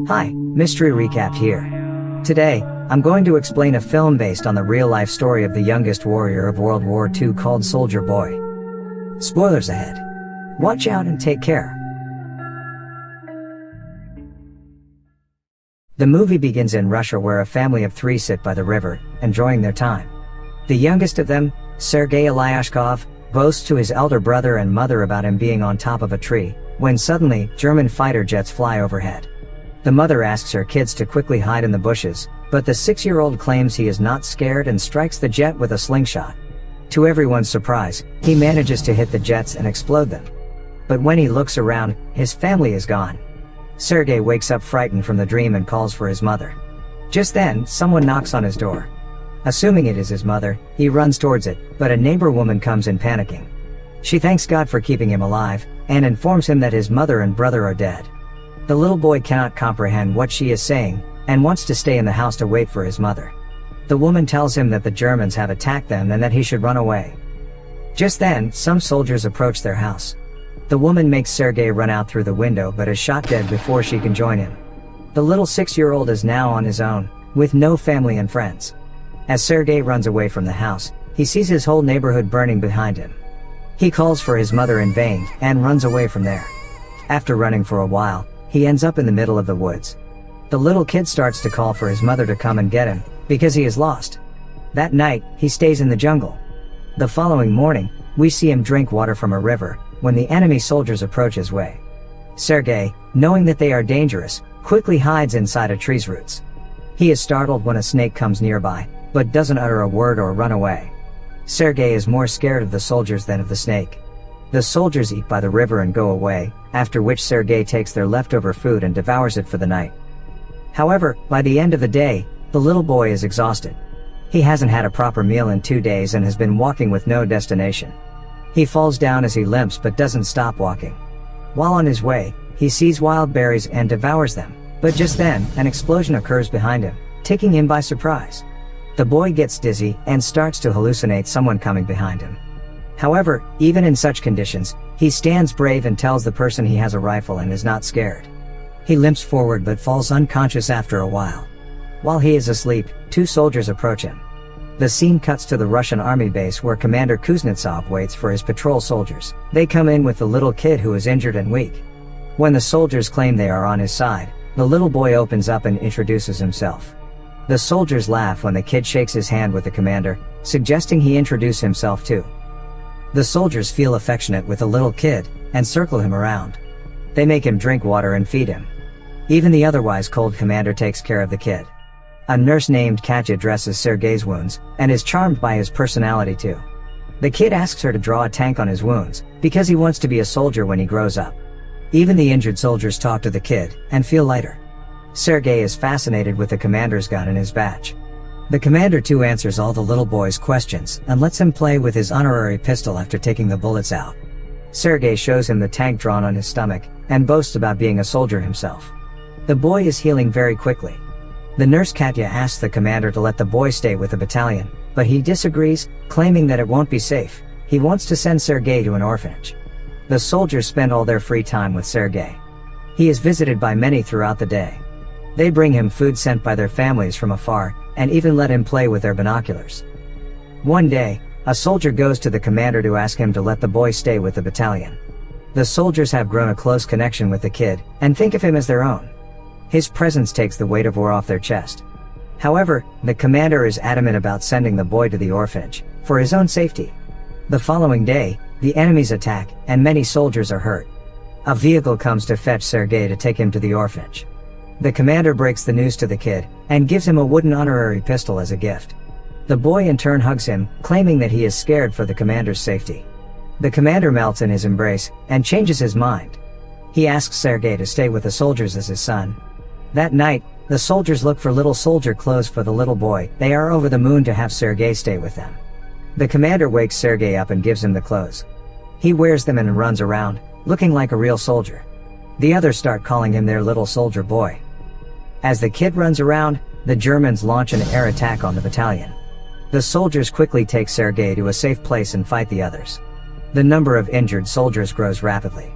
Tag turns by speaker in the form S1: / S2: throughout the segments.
S1: Hi, Mystery Recap here. Today, I'm going to explain a film based on the real-life story of the youngest warrior of World War II called Soldier Boy. Spoilers ahead. Watch out and take care. The movie begins in Russia, where a family of three sit by the river, enjoying their time. The youngest of them, Sergei Ilyashkov, boasts to his elder brother and mother about him being on top of a tree, when suddenly, German fighter jets fly overhead. The mother asks her kids to quickly hide in the bushes, but the 6-year-old claims he is not scared and strikes the jet with a slingshot. To everyone's surprise, he manages to hit the jets and explode them. But when he looks around, his family is gone. Sergei wakes up frightened from the dream and calls for his mother. Just then, someone knocks on his door. Assuming it is his mother, he runs towards it, but a neighbor woman comes in panicking. She thanks God for keeping him alive, and informs him that his mother and brother are dead. The little boy cannot comprehend what she is saying, and wants to stay in the house to wait for his mother. The woman tells him that the Germans have attacked them and that he should run away. Just then, some soldiers approach their house. The woman makes Sergei run out through the window but is shot dead before she can join him. The little 6-year-old is now on his own, with no family and friends. As Sergei runs away from the house, he sees his whole neighborhood burning behind him. He calls for his mother in vain, and runs away from there. After running for a while, he ends up in the middle of the woods. The little kid starts to call for his mother to come and get him, because he is lost. That night, he stays in the jungle. The following morning, we see him drink water from a river, when the enemy soldiers approach his way. Sergei, knowing that they are dangerous, quickly hides inside a tree's roots. He is startled when a snake comes nearby, but doesn't utter a word or run away. Sergei is more scared of the soldiers than of the snake. The soldiers eat by the river and go away, after which Sergei takes their leftover food and devours it for the night. However, by the end of the day, the little boy is exhausted. He hasn't had a proper meal in 2 days and has been walking with no destination. He falls down as he limps but doesn't stop walking. While on his way, he sees wild berries and devours them, but just then, an explosion occurs behind him, taking him by surprise. The boy gets dizzy and starts to hallucinate someone coming behind him. However, even in such conditions, he stands brave and tells the person he has a rifle and is not scared. He limps forward but falls unconscious after a while. While he is asleep, 2 soldiers approach him. The scene cuts to the Russian army base where Commander Kuznetsov waits for his patrol soldiers. They come in with the little kid who is injured and weak. When the soldiers claim they are on his side, the little boy opens up and introduces himself. The soldiers laugh when the kid shakes his hand with the commander, suggesting he introduce himself too. The soldiers feel affectionate with the little kid, and circle him around. They make him drink water and feed him. Even the otherwise cold commander takes care of the kid. A nurse named Katya dresses Sergei's wounds, and is charmed by his personality too. The kid asks her to draw a tank on his wounds, because he wants to be a soldier when he grows up. Even the injured soldiers talk to the kid, and feel lighter. Sergei is fascinated with the commander's gun and his badge. The commander too answers all the little boy's questions, and lets him play with his honorary pistol after taking the bullets out. Sergei shows him the tank drawn on his stomach, and boasts about being a soldier himself. The boy is healing very quickly. The nurse Katya asks the commander to let the boy stay with the battalion, but he disagrees, claiming that it won't be safe. He wants to send Sergei to an orphanage. The soldiers spend all their free time with Sergei. He is visited by many throughout the day. They bring him food sent by their families from afar, and even let him play with their binoculars. One day, a soldier goes to the commander to ask him to let the boy stay with the battalion. The soldiers have grown a close connection with the kid, and think of him as their own. His presence takes the weight of war off their chest. However, the commander is adamant about sending the boy to the orphanage, for his own safety. The following day, the enemies attack, and many soldiers are hurt. A vehicle comes to fetch Sergei to take him to the orphanage. The commander breaks the news to the kid, and gives him a wooden honorary pistol as a gift. The boy in turn hugs him, claiming that he is scared for the commander's safety. The commander melts in his embrace, and changes his mind. He asks Sergei to stay with the soldiers as his son. That night, the soldiers look for little soldier clothes for the little boy. They are over the moon to have Sergei stay with them. The commander wakes Sergei up and gives him the clothes. He wears them and runs around, looking like a real soldier. The others start calling him their little soldier boy. As the kid runs around, the Germans launch an air attack on the battalion. The soldiers quickly take Sergei to a safe place and fight the others. The number of injured soldiers grows rapidly.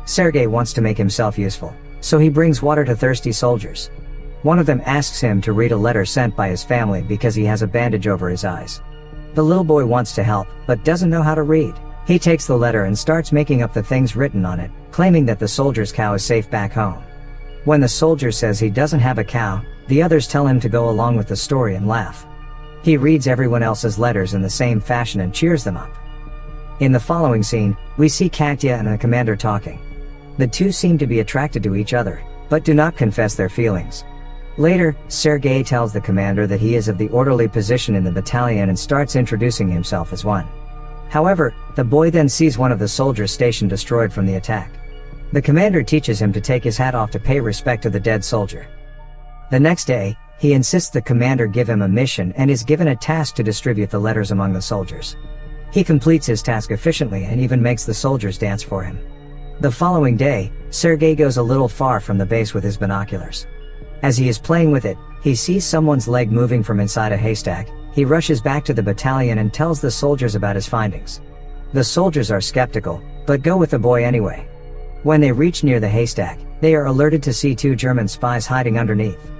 S1: Sergei wants to make himself useful, So he brings water to thirsty soldiers. One of them asks him to read a letter sent by his family because he has a bandage over his eyes. The little boy wants to help, but doesn't know how to read. He takes the letter and starts making up the things written on it, claiming that the soldier's cow is safe back home. When the soldier says he doesn't have a cow, the others tell him to go along with the story and laugh. He reads everyone else's letters in the same fashion and cheers them up. In the following scene, we see Katya and the commander talking. The two seem to be attracted to each other, but do not confess their feelings. Later, Sergei tells the commander that he is of the orderly position in the battalion and starts introducing himself as one. However, the boy then sees one of the soldiers' station destroyed from the attack. The commander teaches him to take his hat off to pay respect to the dead soldier. The next day, he insists the commander give him a mission and is given a task to distribute the letters among the soldiers. He completes his task efficiently and even makes the soldiers dance for him. The following day, Sergei goes a little far from the base with his binoculars. As he is playing with it, he sees someone's leg moving from inside a haystack. He rushes back to the battalion and tells the soldiers about his findings. The soldiers are skeptical, but go with the boy anyway. When they reach near the haystack, they are alerted to see two German spies hiding underneath.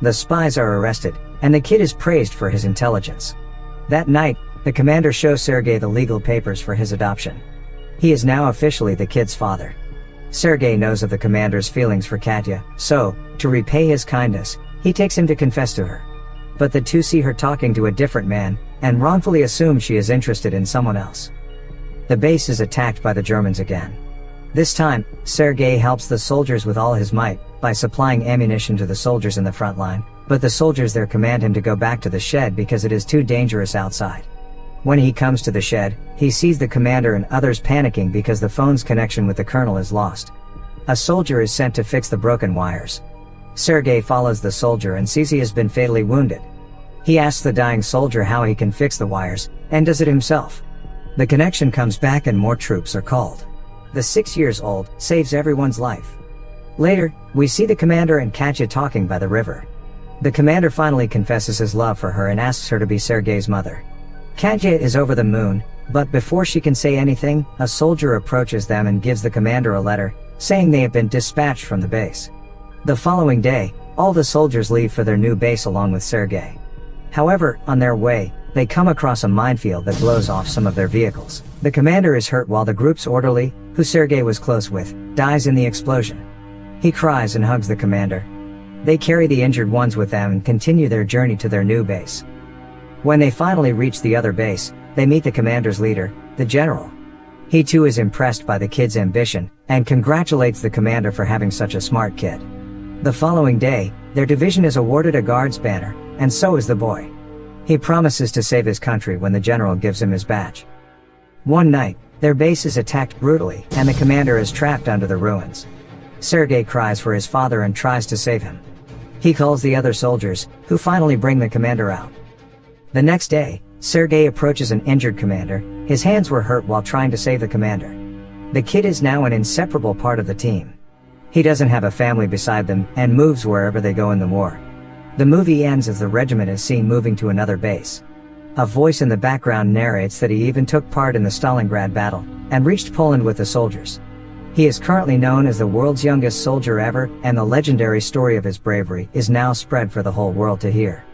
S1: The spies are arrested, and the kid is praised for his intelligence. That night, the commander shows Sergei the legal papers for his adoption. He is now officially the kid's father. Sergei knows of the commander's feelings for Katya, so, to repay his kindness, he takes him to confess to her. But the two see her talking to a different man, and wrongfully assume she is interested in someone else. The base is attacked by the Germans again. This time, Sergei helps the soldiers with all his might, by supplying ammunition to the soldiers in the front line, but the soldiers there command him to go back to the shed because it is too dangerous outside. When he comes to the shed, he sees the commander and others panicking because the phone's connection with the colonel is lost. A soldier is sent to fix the broken wires. Sergei follows the soldier and sees he has been fatally wounded. He asks the dying soldier how he can fix the wires, and does it himself. The connection comes back and more troops are called. The 6-year-old saves everyone's life. Later, we see the commander and Katya talking by the river. The commander finally confesses his love for her and asks her to be Sergei's mother. Katya is over the moon, but before she can say anything, a soldier approaches them and gives the commander a letter, saying they have been dispatched from the base. The following day, all the soldiers leave for their new base along with Sergei. However, on their way, they come across a minefield that blows off some of their vehicles. The commander is hurt while the group's orderly, who Sergei was close with, dies in the explosion. He cries and hugs the commander. They carry the injured ones with them and continue their journey to their new base. When they finally reach the other base, they meet the commander's leader, the general. He too is impressed by the kid's ambition, and congratulates the commander for having such a smart kid. The following day, their division is awarded a guard's banner, and so is the boy. He promises to save his country when the general gives him his badge. One night, their base is attacked brutally, and the commander is trapped under the ruins. Sergei cries for his father and tries to save him. He calls the other soldiers, who finally bring the commander out. The next day, Sergei approaches an injured commander. His hands were hurt while trying to save the commander. The kid is now an inseparable part of the team. He doesn't have a family beside them, and moves wherever they go in the war. The movie ends as the regiment is seen moving to another base. A voice in the background narrates that he even took part in the Stalingrad battle, and reached Poland with the soldiers. He is currently known as the world's youngest soldier ever, and the legendary story of his bravery is now spread for the whole world to hear.